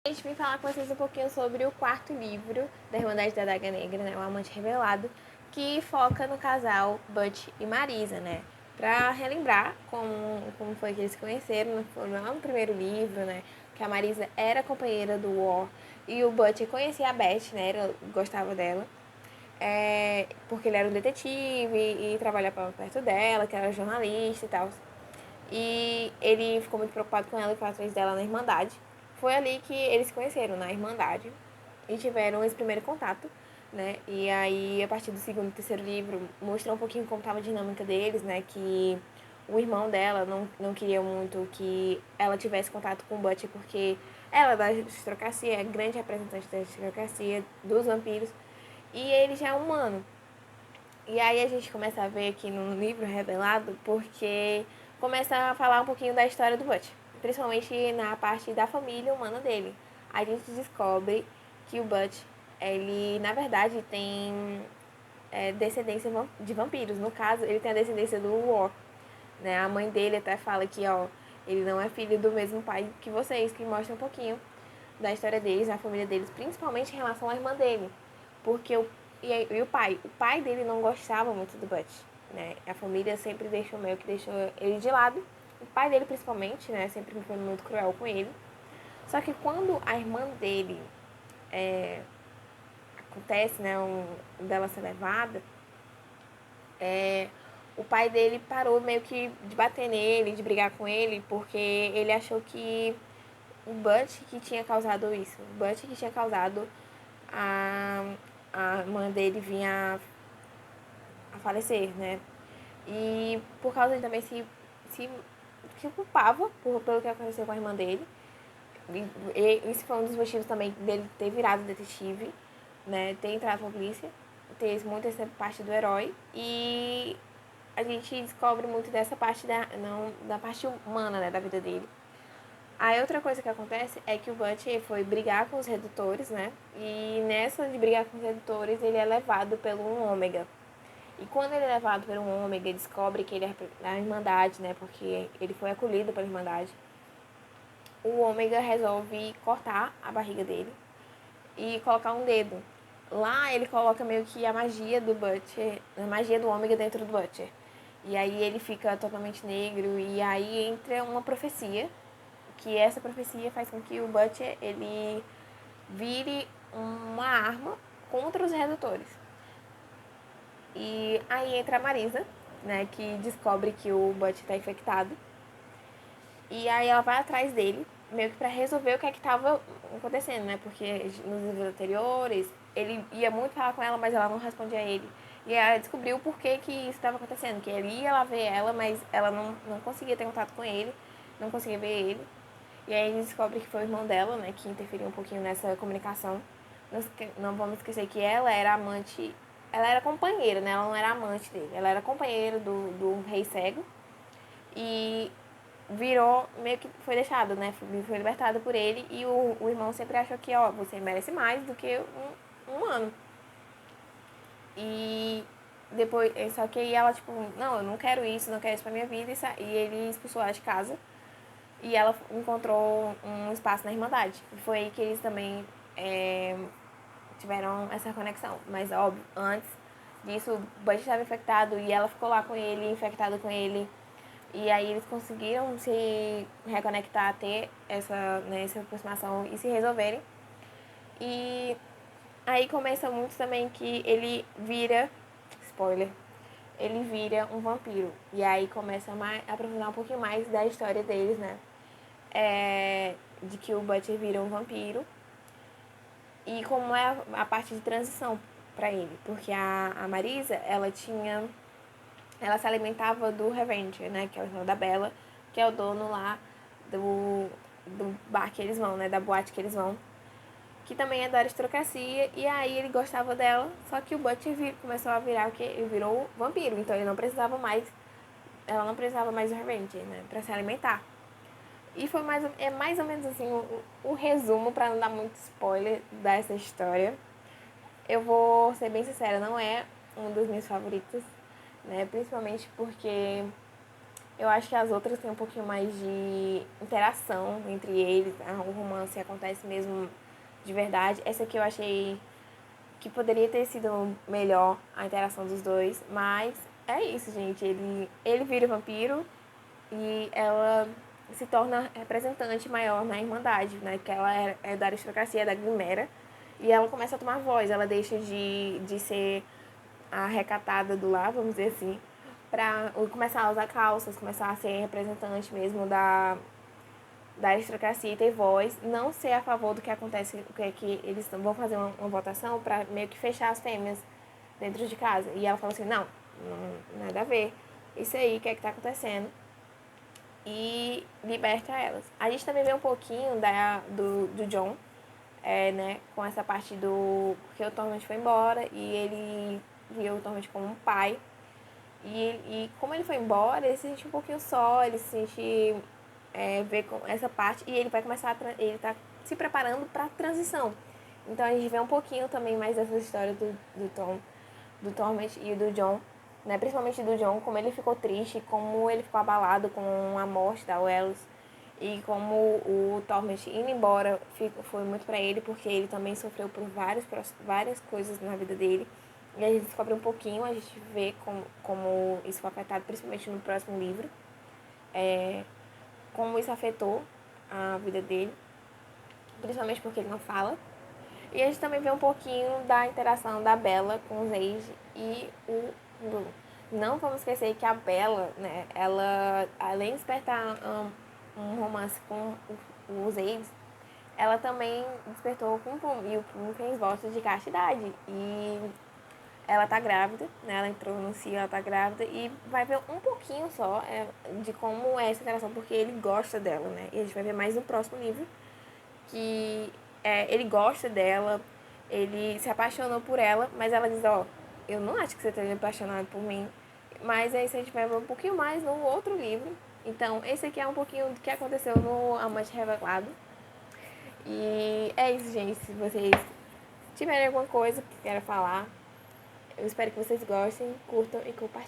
Gente, vim falar com vocês um pouquinho sobre o quarto livro da Irmandade da Adaga Negra, né? O Amante Revelado, que foca no casal Butch e Marisa, né? Pra relembrar como foi que eles se conheceram lá no primeiro livro, né? Que a Marisa era companheira do War e o Butch conhecia a Beth, né? Gostava dela. Porque ele era um detetive e trabalhava perto dela, que era jornalista e tal. E ele ficou muito preocupado com ela e foi atrás dela na Irmandade. Foi ali que eles se conheceram, na Irmandade, e tiveram esse primeiro contato, né? E aí, a partir do segundo e terceiro livro, mostrou um pouquinho como estava a dinâmica deles, né? Que o irmão dela não queria muito que ela tivesse contato com o Butch, porque ela é da aristocracia, é grande representante da aristocracia, dos vampiros, e ele já é humano. E aí a gente começa a ver aqui no livro revelado, porque começa a falar um pouquinho da história do Butch, principalmente na parte da família humana dele. A gente descobre que o Butch, ele na verdade tem descendência de vampiros. No caso, ele tem a descendência do War, né? A mãe dele até fala que, ó, ele não é filho do mesmo pai que vocês, que mostra um pouquinho da história deles, da família deles, principalmente em relação à irmã dele. Porque e o pai? O pai dele não gostava muito do Butch, né? A família sempre deixou ele de lado. O pai dele, principalmente, né? Sempre foi muito cruel com ele. Só que quando a irmã dele acontece, né? Dela ser levada, o pai dele parou meio que de bater nele, de brigar com ele, porque ele achou que o Butch que tinha causado isso. O Butch que tinha causado a, a mãe dele vinha a falecer, né? E por causa de também se culpava pelo que aconteceu com a irmã dele. E esse foi um dos motivos também dele ter virado detetive, né? Ter entrado na polícia, ter muito essa parte do herói. E a gente descobre muito dessa parte da parte humana, né, da vida dele. Aí outra coisa que acontece é que o Butch foi brigar com os redutores, né? E nessa de brigar com os redutores, ele é levado pelo Ômega. E quando ele é levado pelo Ômega, ele descobre que ele é da Irmandade, né? Porque ele foi acolhido pela Irmandade. O Ômega resolve cortar a barriga dele e colocar um dedo. Lá ele coloca meio que a magia do Butcher, a magia do Ômega dentro do Butcher. E aí ele fica totalmente negro e aí entra uma profecia, que essa profecia faz com que o Butcher ele vire uma arma contra os redutores. E aí entra a Marisa, né, que descobre que o Butch tá infectado. E aí ela vai atrás dele, meio que pra resolver o que é que tava acontecendo, né? Porque nos livros anteriores, ele ia muito falar com ela, mas ela não respondia a ele. E ela descobriu por que isso estava acontecendo, que ele ia lá ver ela, mas ela não conseguia ter contato com ele, não conseguia ver ele. E aí ele descobre que foi o irmão dela, né, que interferiu um pouquinho nessa comunicação. Não vamos esquecer que ela era amante, ela era companheira, né? Ela não era amante dele. Ela era companheira do rei cego e virou, meio que foi deixada, né? Foi libertada por ele e o irmão sempre achou que, ó, você merece mais do que um humano. E depois, só que aí ela, tipo, não, eu não quero isso, não quero isso pra minha vida. E ele expulsou ela de casa. E ela encontrou um espaço na Irmandade. Foi aí que eles também tiveram essa conexão. Mas, óbvio, antes disso, o Butch estava infectado e ela ficou lá com ele, infectada com ele. E aí eles conseguiram se reconectar, ter essa aproximação e se resolverem. E aí começa muito também que ele vira, spoiler, ele vira um vampiro. E aí começa a aprofundar um pouquinho mais da história deles, né? De que o Butcher vira um vampiro e como é a parte de transição para ele, porque a Marisa, ela se alimentava do Revenger, né, que é o irmão da Bella, que é o dono lá do bar que eles vão, né, da boate que eles vão, que também é da aristocracia, e aí ele gostava dela, só que o Butcher começou a virar o que? Ele virou vampiro, então ele não precisava mais, ela não precisava mais do Revenger, né, para se alimentar. E foi mais ou menos assim o resumo, para não dar muito spoiler dessa história. Eu vou ser bem sincera, não é um dos meus favoritos, né? Principalmente porque Eu acho que as outras têm um pouquinho mais de interação entre eles, o romance acontece mesmo de verdade. Essa aqui eu achei que poderia ter sido melhor a interação dos dois, mas é isso, gente. Ele vira vampiro e ela se torna representante maior na Irmandade, né? Que ela é da aristocracia, da Glimera, e ela começa a tomar voz, ela deixa de ser a recatada do lar, vamos dizer assim, para começar a usar calças, começar a ser representante mesmo da aristocracia e ter voz, não ser a favor do que acontece, o que é que eles vão fazer uma votação para meio que fechar as fêmeas dentro de casa. E ela fala assim, não, nada a ver, isso aí, o que é que tá acontecendo? E liberta elas. A gente também vê um pouquinho do John, né, com essa parte do... porque o Torment foi embora e ele viu o Torment como um pai. E como ele foi embora, ele se sente um pouquinho só, ele se sente... ver com essa parte e ele vai começar ele tá se preparando para a transição. Então a gente vê um pouquinho também mais dessa história do Torment e do John, né? Principalmente do John, como ele ficou triste, como ele ficou abalado com a morte da Wells e como o Torment indo embora foi muito para ele, porque ele também sofreu por várias coisas na vida dele. E a gente descobre um pouquinho, a gente vê como isso foi afetado, principalmente no próximo livro. Como isso afetou a vida dele, principalmente porque ele não fala. E a gente também vê um pouquinho da interação da Bella com o Zayde e o Blue. Não vamos esquecer que a Bella, né, ela, além de despertar um romance com o Zayde, ela também despertou com o Plum. E o Plum fez votos de castidade. E ela tá grávida, né? Ela entrou no cio, ela tá grávida e vai ver um pouquinho só de como é essa interação, porque ele gosta dela, né? E a gente vai ver mais no próximo livro, que ele gosta dela, ele se apaixonou por ela, mas ela diz, ó, eu não acho que você esteja apaixonado por mim, mas aí a gente vai ver um pouquinho mais no outro livro. Então, esse aqui é um pouquinho do que aconteceu no Amante Revelado. E é isso, gente. Se vocês tiverem alguma coisa que queiram falar, eu espero que vocês gostem, curtam e compartilhem.